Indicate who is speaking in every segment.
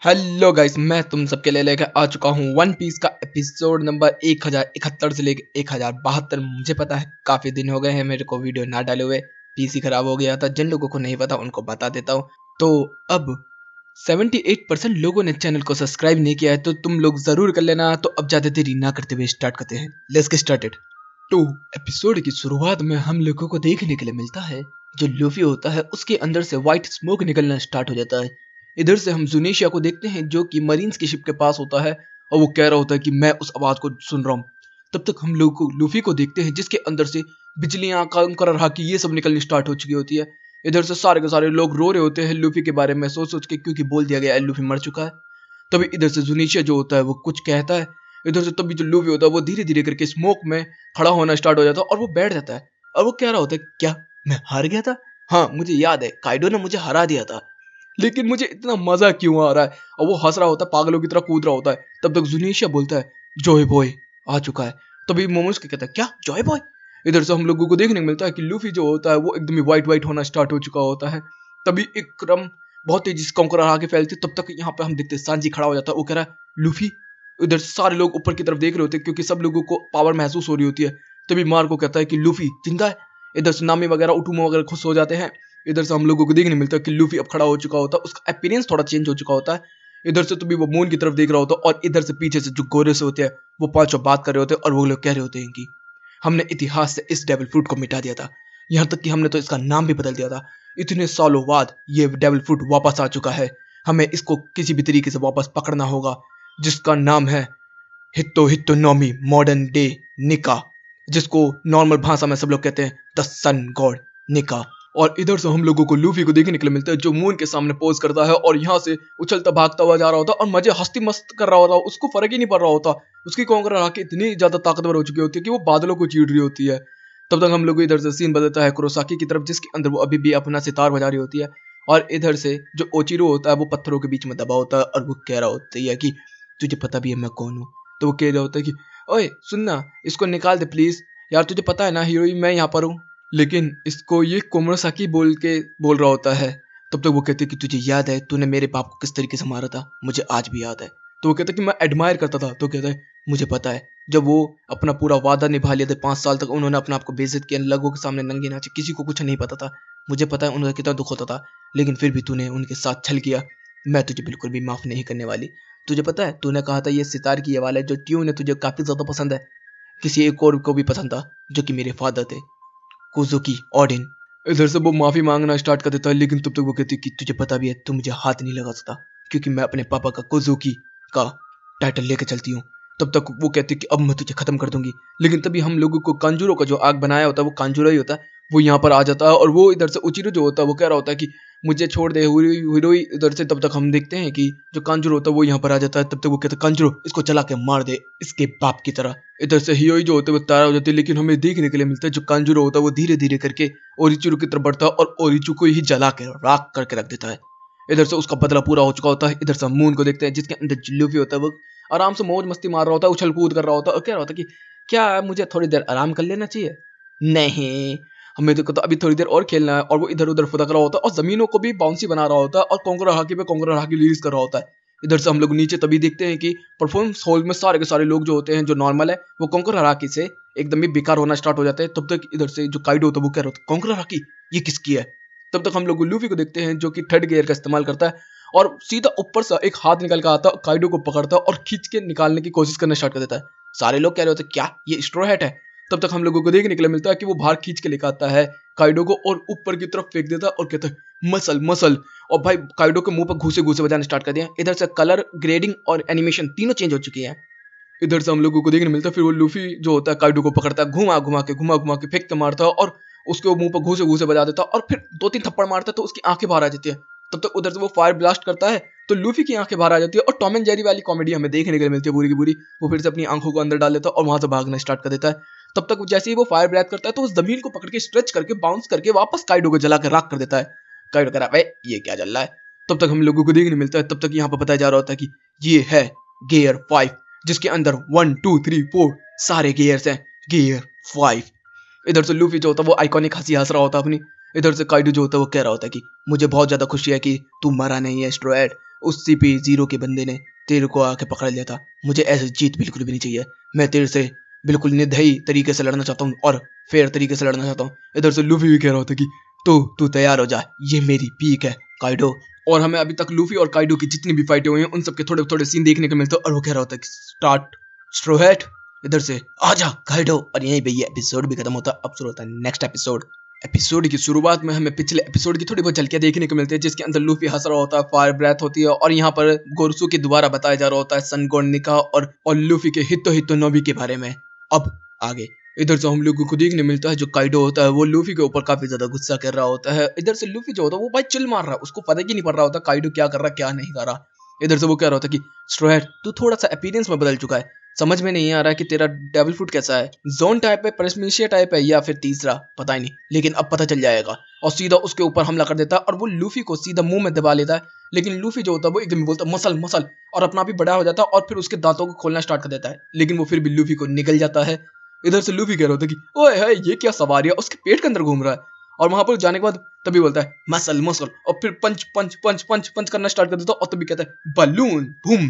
Speaker 1: Hello guys, मैं तुम सबके लिए लेकर आ चुका हूँ वन पीस का एपिसोड नंबर 1071 से लेकर 1072। मुझे पता है काफ़ी दिन हो गए हैं मेरे को वीडियो ना डाले हुए। पीसी खराब हो गया था, जिन लोगों को नहीं पता उनको बता देता हूँ। तो अब 78% लोगों ने चैनल को सब्सक्राइब नहीं किया है, तो तुम लोग ज़रूर कर लेना। तो अब ज़्यादा देरी ना करते हुए स्टार्ट करते हैं। Let's get started. तो एपिसोड की शुरुआत में हम लोगों को देखने के लिए मिलता है जो लूफी होता है उसके अंदर से व्हाइट स्मोक निकलना स्टार्ट हो जाता है। इधर से हम जुनीशिया को देखते हैं जो कि मरीन्स की शिप के पास होता है और वो कह रहा होता है कि मैं उस आवाज को सुन रहा हूँ। तब तक हम लोग को लूफी को देखते हैं जिसके अंदर से बिजलियां काम कर रहा कि ये सब निकलनी स्टार्ट हो चुकी होती है। इधर से सारे के सारे लोग रो रहे होते हैं लूफी के बारे में सोच सोच के, क्योंकि बोल दिया गया है लूफी मर चुका है। तभी इधर से जुनीशिया जो होता है वो कुछ कहता है। इधर से तभी जो लूफी होता है वो धीरे धीरे करके स्मोक में खड़ा होना स्टार्ट हो जाता है और वो बैठ जाता है। और वो कह रहा होता है क्या मैं हार गया था? हाँ मुझे याद है, काइडो ने मुझे हरा दिया था, लेकिन मुझे इतना मजा क्यों आ रहा है? और वो हंस रहा होता है, पागलों की तरह कूद रहा होता है। तब तक जुनीशिया बोलता है जॉय बॉय आ चुका है। तभी मोमोस के कहता है क्या जॉय बॉय? इधर से हम लोगों को देखने को मिलता है कि लूफी जो होता है वो एकदम ही व्हाइट व्हाइट होना स्टार्ट हो चुका होता है। तभी एकदम बहुत तेजी से कंकर आगे फैलती है। तब तक यहाँ पे हम देखते हैं सांजी खड़ा हो जाता है, वो कह रहा है लूफी। इधर सारे लोग ऊपर की तरफ देख रहे होते हैं क्योंकि सब लोगों को पावर महसूस हो रही होती है। तभी मार्को कहता है कि लूफी जिंदा है। इधर से नामी वगैरह उटुमो वगैरह खुश हो जाते हैं। इधर से हम लोगों को देखने मिलता है कि लूफी अब खड़ा हो चुका होता है, उसका अपीयरेंस थोड़ा चेंज हो चुका होता है। इधर से तो भी वो मून की तरफ देख रहा होता है और इधर से पीछे से जो गोरे से होते हैं वो पांचों बात कर रहे होते हैं और वो लोग कह रहे होते हैं कि हमने इतिहास से इस डेविल फ्रूट को मिटा दिया था, यहाँ तक कि हमने तो इसका नाम भी बदल दिया था। इतने सालों बाद ये डेविल फ्रूट वापस आ चुका है, हमें इसको किसी भी तरीके से वापस पकड़ना होगा, जिसका नाम है हित्तो हित्तो नोमी मॉडर्न डे निका, जिसको नॉर्मल भाषा में सब लोग कहते हैं द सन गॉड निका। और इधर से हम लोगों को लूफी को देखने के लिए मिलता है जो मून के सामने पोज करता है और यहाँ से उछलता भागता हुआ जा रहा होता और मजे हस्ती मस्त कर रहा होता, उसको फर्क ही नहीं पड़ रहा होता। उसकी कोंकण आंखें इतनी ज्यादा ताकतवर हो चुकी होती है कि वो बादलों को चीर रही होती है। तब तक हम लोग को इधर से सीन बदलता है कुरोसाकी की तरफ, जिसके अंदर वो अभी भी अपना सितार बजा रही होती है। और इधर से जो ओचिरो होता है वो पत्थरों के बीच में दबा होता है और वो कह रहा होता है कि तुझे पता भी है मैं कौन हूँ। तो वो कह रहा होता है कि ओए सुनना, इसको निकाल दे प्लीज यार, तुझे पता है ना हीरोइन मैं यहाँ पर हूँ। लेकिन इसको ये कोमरोसाकी बोल रहा होता है। तब तक वो कहते कि तुझे याद है तूने मेरे बाप को किस तरीके से मारा था? मुझे आज भी याद है। तो वो कहता कि मैं एडमायर करता था। तो कहता है मुझे पता है, जब वो अपना पूरा वादा निभा लिया था 5 साल तक उन्होंने अपने आप को बेइज्जत किया, लोगों के सामने नंगे नाचे, किसी को कुछ नहीं पता था। मुझे पता है उन्हें कितना दुख होता था, लेकिन फिर भी तूने उनके साथ छल किया। मैं तुझे बिल्कुल भी माफ नहीं करने वाली। तुझे पता है तूने कहा था ये सितार की ये वाला जो ट्यून है तुझे काफी ज्यादा पसंद है, किसी एक और को भी पसंद था जो कि मेरे फादर थे, कुजुकी ऑडिन। इधर से वो माफी मांगना स्टार्ट कर देता है, लेकिन तब तक वो कहती कि तुझे पता भी है तू मुझे हाथ नहीं लगा सकता, क्योंकि मैं अपने पापा का कुजुकी का टाइटल लेके चलती हूँ। तब तक वो कहती कि अब मैं तुझे खत्म कर दूंगी। लेकिन तभी हम लोगों को कांजूरो का जो आग बनाया होता है वो कांजूरो ही होता है, वो यहाँ पर आ जाता है। और वो इधर से उचिरो जो होता है वो कह रहा होता है कि मुझे छोड़ दे हीरोई। इधर से तब तक हम देखते हैं कि जो कांजूरो होता है वो यहाँ पर आ जाता है। तब तक वो कहता है कांजूरो इसको चला के मार दे इसके बाप की तरह। इधर से हियोई जो होते हैं वो तैयार हो जाती है, लेकिन हमें देखने के लिए मिलता है जो कांजूरो होता है वो धीरे धीरे करके ओरिचुरो की तरफ बढ़ता है और ओरिचु को ही जला के राख करके रख देता है। इधर से उसका बदला पूरा हो चुका होता है। इधर से हम मून को देखते हैं जिसके अंदर लूफी होता है, वो आराम से मौज मस्ती मार रहा होता है, उछल कूद कर रहा होता है और कह रहा होता है कि क्या मुझे थोड़ी देर आराम कर लेना चाहिए? नहीं, हमें तो अभी थोड़ी देर और खेलना है। और वो इधर उधर फुदक रहा होता है और जमीनों को भी बाउंसी बना रहा होता है और कोंकरा हाकी पे कोंकरा हाकी रिलीज कर रहा होता है। इधर से हम लोग नीचे तभी देखते हैं कि परफॉर्मेंस हॉल में सारे के सारे लोग जो होते हैं जो नॉर्मल है वो कोंकरा हाकी से एकदम ही बेकार होना स्टार्ट हो जाते हैं। तब तक इधर से जो काइडो होता है वो कह रहा होता है कोंकरा हाकी ये किसकी है? तब तक हम लोग लूफी को देखते हैं जो कि थर्ड गियर का इस्तेमाल करता है और सीधा ऊपर से एक हाथ निकल कर आता है, काइडो को पकड़ता है और खींच के निकालने की कोशिश करना स्टार्ट कर देता है। सारे लोग कह रहे होते हैं क्या ये स्ट्रॉ हैट है? तब तक हम लोगों को देखने के लिए मिलता है कि वो बाहर खींच के लेकर आता है काइडो को और ऊपर की तरफ फेंक देता है और कहता है मसल मसल। और भाई काइडो के मुंह पर घूसे घूसे बजाने स्टार्ट कर दिया। इधर से कलर ग्रेडिंग और एनिमेशन तीनों चेंज हो चुकी है। इधर से हम लोगों को देखने मिलता है फिर वो लूफी जो होता है काइडो को पकड़ता है, घुमा घुमा के फेंक के मारता है और उसके मुंह पर घूसे घूसे बजा देता है और फिर 2-3 थप्पड़ मारता है तो उसकी आंखें बाहर आ जाती है। तब तक उधर से वो फायर ब्लास्ट करता है तो लूफी की आंखें बाहर आ जाती है और टॉम एंड जेरी वाली कॉमेडी हमें देखने के लिए मिलती है पूरी की पूरी। वो फिर से अपनी आंखों को अंदर डाल लेता है और वहां से भागना स्टार्ट कर देता है। तब तक जैसे ही वो फायर ब्लास्ट करता है तो उस जमीन को पकड़ के स्ट्रेच करके बाउंस करके वापस काइडो को जला के राख कर देता है। काइडो कह रहा है ये क्या चल रहा है? तब तक हम लोगों को देखने मिलता है, तब तक यहाँ पर बताया जा रहा होता है कि ये है गियर 5, जिसके अंदर 1 2 3 4 सारे गियर्स हैं। गियर 5। इधर से लूफी जो होता है वो आइकॉनिक हंसी हंस रहा होता है अपनी। इधर से काइडो जो होता है वो कह रहा होता है कि मुझे बहुत ज्यादा खुशी है कि तू मरा नहीं है स्ट्रोएड, उस सीपी जीरो के बंदे ने तेरे को आके पकड़ लिया था। मुझे ऐसी जीत बिल्कुल भी नहीं चाहिए। मैं तेरे से बिल्कुल निर्दयी तरीके से लड़ना चाहता हूँ और फेयर तरीके से लड़ना चाहता हूँ। इधर से लूफी भी कह रहा होता कि तू तैयार हो जा, ये मेरी पीक है काइडो। और हमें अभी तक लूफी और काइडो की जितनी भी फाइटें हुई हैं उन सबके थोड़े थोड़े सीन देखने को मिलते हैं। और वो कह रहा होता है कि स्टार्ट स्ट्रो हैट, इधर से आजा काइडो। और यहीं पे ये एपिसोड भी खत्म होता है। अब शुरू होता है नेक्स्ट एपिसोड। एपिसोड की शुरुआत में हमें पिछले एपिसोड की थोड़ी बहुत झलकियां देखने को मिलती है, जिसके अंदर लूफी हंस रहा होता है, फायर ब्रेथ होती है और यहाँ पर गोरसू के दोबारा बताया जा रहा होता है सन गोर्निका और लूफी के हितो हितो नोबी के बारे में। अब आगे इधर से हम लोगों को देखने मिलता है जो काइडो होता है वो लूफी के ऊपर काफी ज्यादा गुस्सा कर रहा होता है। इधर से लूफी जो होता है वो भाई चिल मार रहा है, उसको पता ही नहीं पड़ रहा होता काइडो क्या कर रहा है क्या नहीं कर रहा। इधर से वो कह रहा होता कि स्ट्रो हैट तू थोड़ा सा अपीयरेंस में बदल चुका है, समझ में नहीं आ रहा है कि तेरा डेविल फ्रूट कैसा है, जोन टाइप है, परस्मिशिया टाइप है या फिर तीसरा पता ही नहीं, लेकिन अब पता चल जाएगा। और सीधा उसके ऊपर हमला कर देता है और वो लूफी को सीधा मुंह में दबा लेता है। लेकिन लूफी जो होता है वो एकदम बोलता है मसल मसल और अपना भी बड़ा हो जाता है और फिर उसके दांतों को खोलना स्टार्ट कर देता है, लेकिन वो फिर भी लूफी को निकल जाता है। इधर से लूफी कह रहा होता है कि ओए है ये क्या सवारी है, उसके पेट के अंदर घूम रहा है। और वहां पर जाने के बाद तभी बोलता है मसल मसल और फिर पंच पंच पंच पंच पंच करना स्टार्ट कर देता है और तभी कहता है बलून बूम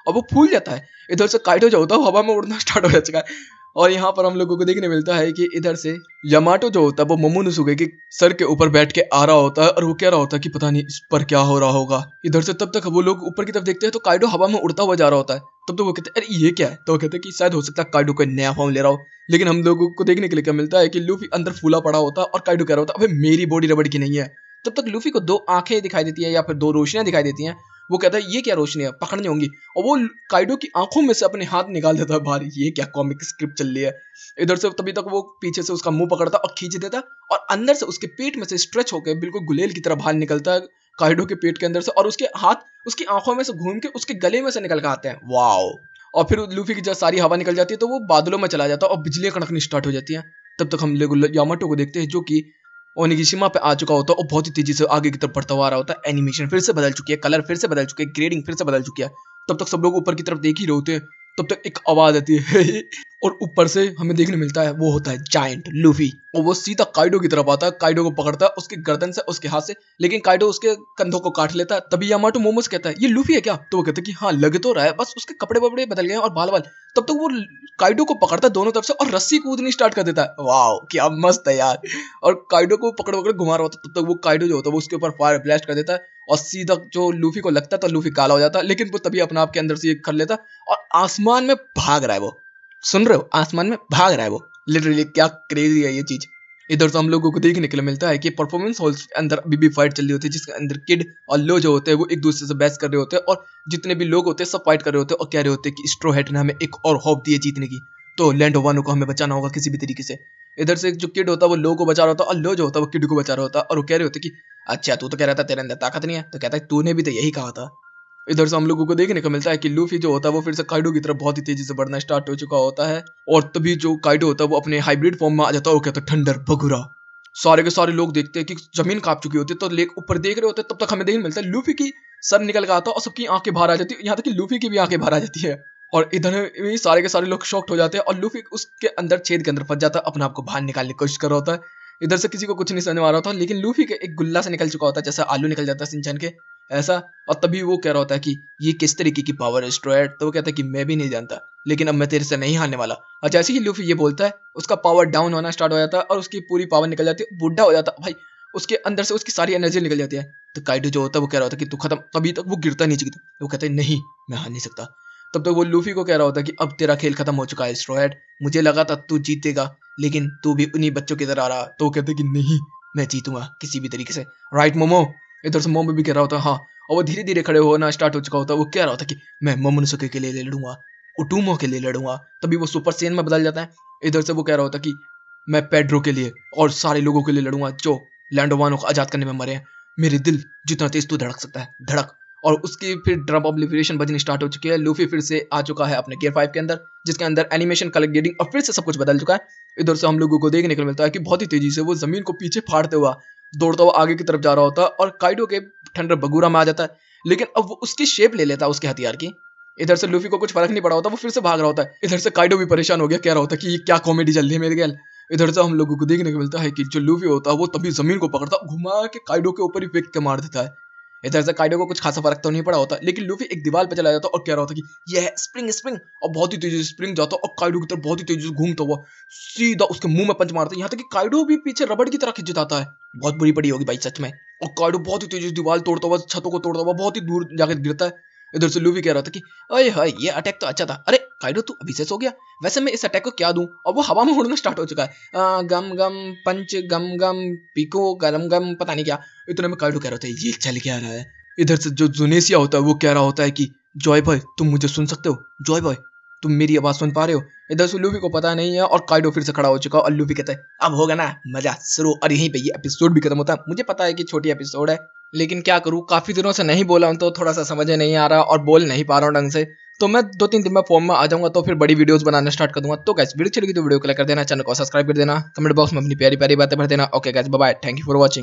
Speaker 1: और वो फूल जाता है। इधर से काइडो जो होता है हवा में उड़ना स्टार्ट हो चुका है। और यहाँ पर हम लोगों को देखने मिलता है कि इधर से यामाटो जो होता है वो मोमोनोसुके के सर के ऊपर बैठ के आ रहा होता है और वो कह रहा होता है कि पता नहीं इस पर क्या हो रहा होगा। इधर से तब तक वो लोग ऊपर की तरफ देखते हैं तो काइडो हवा में उड़ता हुआ जा रहा होता है। तब तो वो कहते हैं अरे ये क्या है, तो वो कहते हैं कि शायद हो सकता है काइडो कोई नया फॉर्म ले रहा हो। लेकिन हम लोगों को देखने के लिए क्या मिलता है कि लूफी अंदर फूला पड़ा होता है और काइडो कह रहा होता है अबे मेरी बॉडी रबड़ की नहीं है। तब तक लूफी को दो आंखें दिखाई देती है या फिर दो रोशनियां दिखाई देती हैं। वो कहता है ये क्या रोशनी है, पकड़नी होंगी। और वो काइडो की आंखों में से अपने हाथ निकाल देता है बाहर। ये क्या कॉमिक स्क्रिप्ट चल रही है। इधर से तभी तक वो पीछे से उसका मुंह पकड़ता और खींच देता और अंदर से उसके पेट में से स्ट्रेच होकर बिल्कुल गुलेल की तरह बाहर निकलता है काइडो के पेट के अंदर से और उसके हाथ उसकी आंखों में से घूम के उसके गले में से निकल के आते हैं। वाओ। और फिर लूफी की जब सारी हवा निकल जाती है तो वो बादलों में चला जाता है और बिजलियां कड़कनी स्टार्ट हो जाती हैं। तब तक हम लोग यामाटो को देखते हैं जो कि ओनिगिशिमा पे आ चुका होता है और बहुत ही तेजी से आगे की तरफ बढ़ता हुआ आ रहा होता है। एनिमेशन फिर से बदल चुकी है, कलर फिर से बदल चुके हैं, ग्रेडिंग फिर से बदल चुकी है। तब तक सब लोग ऊपर की तरफ देख ही रहे होते हैं। तब तक एक आवाज आती है और ऊपर से हमें देखने मिलता है वो होता है जायंट लूफी और वो सीधा काइडो की तरफ आता है, काइडो को पकड़ता है उसके गर्दन से उसके हाथ से, लेकिन काइडो उसके कंधों को काट लेता है। तभी यामाटो मोमोस कहता है ये लूफी है क्या, तो वो कहता है कि हाँ लग तो रहा है, बस उसके कपड़े वपड़े बदल गए हैं और बाल बाल। तब तक वो काइडो को पकड़ता है दोनों तरफ से और रस्सी कूदनी स्टार्ट कर देता है। वाह क्या मस्त है यार। और काइडो को पकड़ पकड़ घुमा रहा होता है। तब तक वो काइडो जो होता है वो उसके ऊपर फायर ब्लास्ट कर देता है और सीधा जो लूफी को लगता था लूफी काला हो जाता है, लेकिन वो तभी अपने आप के अंदर से ये कर लेता और आसमान में भाग रहा है। वो सुन रहे हो, आसमान में भाग रहा है वो। लिटरली क्या क्रेजी है ये चीज। इधर से हम लोगों को देखने के लिए मिलता है कि परफॉर्मेंस हॉल्स के अंदर अभी भी फाइट चल रही होती है, जिसके अंदर किड और लो जो होते हैं वो एक दूसरे से बहस कर रहे होते हैं और जितने भी लोग होते हैं सब फाइट कर रहे होते हैं और कह रहे होते हैं कि स्ट्रो हैट ने हमें एक और होप दी है जीतने की, तो लैंड ऑफ वानो को हमें बचाना होगा किसी भी तरीके से। इधर से जो किड होता है वो लो को बचा रहा होता है और लो जो होता है वो किड को बचा रहा होता है और वो कह रहे होते कि अच्छा तू तो कह रहा था तेरे अंदर ताकत नहीं है, तो कहता है तूने भी तो यही कहा था। इधर से हम लोगों को देखने को मिलता है कि लूफी जो होता है वो फिर से काइडो की तरफ बहुत ही तेजी से बढ़ना स्टार्ट हो चुका होता है और तभी जो काइडो होता है वो अपने हाइब्रिड फॉर्म में आ जाता है और कहता है ठंडर बगुरा। सारे के सारे लोग देखते हैं कि जमीन कांप चुकी होती है तो लेक ऊपर देख रहे होते हैं। तब तक हमें देखने मिलता है लूफी की सर निकल के आता है और सबकी आंखें बाहर आ जाती है, यहाँ तक कि लूफी की भी आंखें बाहर आ जाती है। और इधर भी सारे के सारे लोग शॉक्ड हो जाते हैं और लूफी उसके अंदर छेद के अंदर फंस जाता है, अपने आप को बाहर निकालने की कोशिश कर रहा होता है। इधर से किसी को कुछ नहीं समझ में आ रहा होता, लेकिन लूफी के एक गुल्ला से निकल चुका होता है जैसा आलू निकल जाता है सिंचन के ऐसा। और तभी वो कह रहा होता है कि ये किस तरीके की पावर है स्ट्रोएड, तो वो कहता है कि मैं भी नहीं जानता, लेकिन अब मैं तेरे से नहीं हारने वाला। और जैसे ही लूफी ये बोलता है उसका पावर डाउन होना स्टार्ट हो जाता है और उसकी पूरी पावर निकल जाती है, बूढ़ा हो जाता है भाई, उसके अंदर से उसकी सारी एनर्जी निकल जाती है। तो काइडो जो होता है वो कह रहा होता है कि तू खत्म, तभी तक वो गिरता नीचे की तरफ, वो कहता है नहीं मैं हार नहीं सकता। तब तक वो लूफी को कह रहा होता है कि अब तेरा खेल खत्म हो चुका है स्ट्रोएड, मुझे लगा था तू जीतेगा लेकिन तू भी उन्हीं बच्चों की तरह आ रहा। तो वो कहते हैं कि नहीं मैं जीतूंगा किसी भी तरीके से, राइट मोमो। इधर से मोमो भी कह रहा होता है हाँ, और वो धीरे धीरे खड़े होना स्टार्ट हो चुका होता है। वो कह रहा होता है कि मैं मोमोनोसुके के लिए लड़ूंगा, उटुमो के लिए लड़ूंगा। तभी वो सुपर सेन में बदल जाता है। इधर से वो कह रहा होता है कि मैं पेड्रो के लिए और सारे लोगों के लिए लड़ूंगा जो लैंड ऑफ वानो को आजाद करने में मरे हैं। मेरे दिल जितना तेज तू धड़क सकता है धड़क। और उसकी फिर ड्रम ऑफ लिबरेशन बजनी स्टार्ट हो चुकी है। लूफी फिर से आ चुका है अपने गियर 5 के अंदर, जिसके अंदर एनिमेशन कलर ग्रेडिंग और फिर से सब कुछ बदल चुका है। इधर से हम लोगों को देखने को मिलता है कि बहुत ही तेजी से वो जमीन को पीछे फाड़ते हुआ दौड़ता हुआ आगे की तरफ जा रहा होता है और काइडो के ठंडर बगूरा में आ जाता है, लेकिन अब वो उसकी शेप ले लेता है उसके हथियार की। इधर से लूफी को कुछ फर्क नहीं पड़ा होता, वो फिर से भाग रहा होता है। इधर से काइडो भी परेशान हो गया, कह रहा होता है कि ये क्या कॉमेडी चल रही है मेरे गैल। इधर से हम लोगों को देखने को मिलता है कि जो लूफी होता है वो तभी जमीन को पकड़ता घुमा के काइडो के ऊपर ही फेंक के मार देता है। इधर से काइडो को कुछ खासा फर्क तो नहीं पड़ा होता, लेकिन लूफी एक दीवार पे चला जाता और कह रहा होता कि यह है स्प्रिंग स्प्रिंग, और बहुत ही तेजी से स्प्रिंग जाता और काइडो की तरफ बहुत ही तेजी से घूमता हुआ सीधा उसके मुंह में पंच मारता, यहाँ तक कि काइडो भी पीछे रबड़ की तरह खिंच जाता है। बहुत बुरी पड़ी होगी भाई सच में। और काइडो बहुत ही तेजी से दीवार तोड़ता हुआ, छतों को तोड़ता हुआ बहुत ही दूर जाकर गिरता है। इधर से लूफी कह रहा था कि अरे हाय ये अटैक तो अच्छा था, अरे काइडो तू अभी से सो गया, वैसे मैं इस अटैक को क्या दूं, और वो हवा में उड़ना स्टार्ट हो चुका है। गम गम पंच गम गम पीको गरम गम पता नहीं क्या। इतने में काइडो कह रहा था ये चल क्या रहा है। इधर से जो जुनेसिया होता है वो कह रहा होता है कि जॉय बॉय तुम मुझे सुन सकते हो, जॉय बॉय तुम मेरी आवाज सुन पा रहे हो। इधर से लूफी को पता नहीं है और काइडो फिर से खड़ा हो चुका है और लूफी कहता है अब होगा ना मजा शुरू, और यहीं पे ये एपिसोड भी खत्म होता है। मुझे पता है कि छोटी एपिसोड है, लेकिन क्या करूँ काफी दिनों से नहीं बोला हूं तो थोड़ा सा समझ नहीं आ रहा और बोल नहीं पा रहा हूँ ढंग से। तो मैं 2-3 दिन में फॉर्म में आ जाऊंगा तो फिर बड़ी वीडियोस बनाना स्टार्ट कर दूंगा। तो गाइस वीडियो अच्छी लगी तो वीडियो को लाइक कर देना, चैनल को सब्सक्राइब कर देना, कमेंट बॉक्स में अपनी प्यारी प्यारी बातें भर देना। Okay guys bye bye, thank you for watching.